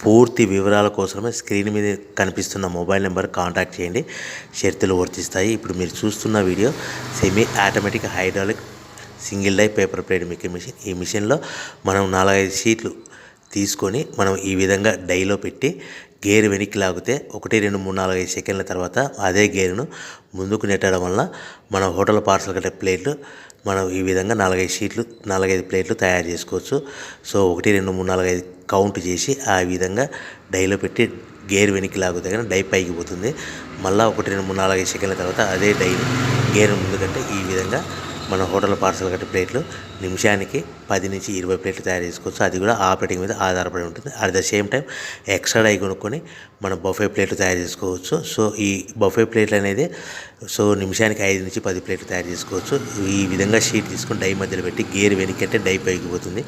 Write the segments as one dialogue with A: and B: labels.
A: పూర్తి వివరాల కోసమే స్క్రీన్ మీద కనిపిస్తున్న మొబైల్ నెంబర్ కాంటాక్ట్ చేయండి. షరతులు వర్తిస్తాయి. ఇప్పుడు మీరు చూస్తున్న video semi automatic hydraulic single die paper plate making machine. ఈ మిషన్లో మనం 4-5 షీట్లు తీసుకొని మనం ఈ విధంగా డైలో పెట్టి గేర్ వెనక్కి లాగితే 1 2 3 4 5 సెకండ్ల తర్వాత అదే గేరును ముందుకు నెట్టడం వల్ల మన హోటల్ పార్సల్ కట్టే ప్లేట్లు మనం ఈ విధంగా 4-5 షీట్లు 4-5 ప్లేట్లు తయారు చేసుకోవచ్చు. సో 1 2 3 4 5 కౌంట్ చేసి ఆ విధంగా డైలో పెట్టి గేర్ వెనక్కి లాగితే కానీ డై పైకి పోతుంది. మళ్ళీ 1 2 3 4 5 సెకండ్ల తర్వాత అదే డైని గేర్ ముందుకంటే ఈ విధంగా మన హోటల్ పార్సల్ కట్టే ప్లేట్లు నిమిషానికి 10 నుంచి 20 ప్లేట్లు తయారు చేసుకోవచ్చు. అది కూడా ఆపరేటింగ్ మీద ఆధారపడి ఉంటుంది. At the same time extra die కొనుక్కొని మనం బఫే ప్లేట్లు తయారు చేసుకోవచ్చు. సో ఈ బఫే ప్లేట్లు అనేది నిమిషానికి 5 నుంచి 10 ప్లేట్లు తయారు చేసుకోవచ్చు. ఈ విధంగా షీట్ తీసుకొని డై మధ్యలో పెట్టి గేర్ వెనక్కి అంటే డై పైకి పోతుంది.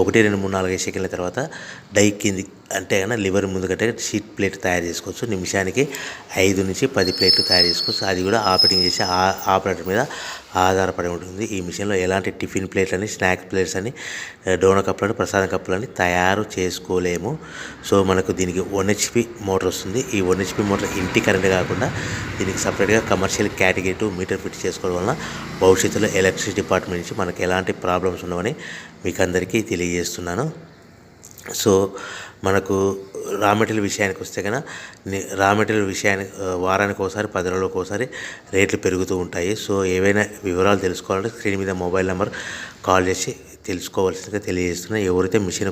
A: 1 2 3 4 5 సెకండ్ల తర్వాత డై కింది అంటే కన్నా లివర్ ముందుకంటే షీట్ ప్లేట్ తయారు చేసుకోవచ్చు. నిమిషానికి 5 నుంచి 10 ప్లేట్లు తయారు చేసుకోవచ్చు. అది కూడా ఆపరేటింగ్ చేసే ఆపరేటర్ మీద ఆధారపడి ఉంటుంది. ఈ మిషన్లో ఎలాంటి టిఫిన్ ప్లేట్లని, స్నాక్స్ ప్లేట్స్ అని, డోనా కప్పులని, ప్రసాదం కప్పులని తయారు చేసుకోలేము. సో మనకు దీనికి 1 HP మోటార్ వస్తుంది. ఈ 1 HP మోటార్ ఇంటి కరెంట్ కాకుండా దీనికి సపరేట్గా కమర్షియల్ కేటగిరీ 2 మీటర్ ఫిట్ చేసుకోవడం వలన భవిష్యత్తులో ఎలక్ట్రిసిటీ డిపార్ట్మెంట్ నుంచి మనకు ఎలాంటి ప్రాబ్లమ్స్ ఉండవని మీకు అందరికీ తెలియజేస్తున్నాను. సో మనకు రా మెటీరియల్ విషయానికి వస్తే కనుక రా మెటీరియల్ విషయానికి వారానికి ఒకసారి 10 రోజులకు ఒకసారి రేట్లు పెరుగుతూ ఉంటాయి. సో ఏవైనా వివరాలు తెలుసుకోవాలంటే స్క్రీన్ మీద మొబైల్ నెంబర్ కాల్ చేసి తెలుసుకోవాల్సిందిగా తెలియజేస్తున్నాను. ఎవరైతే మిషన్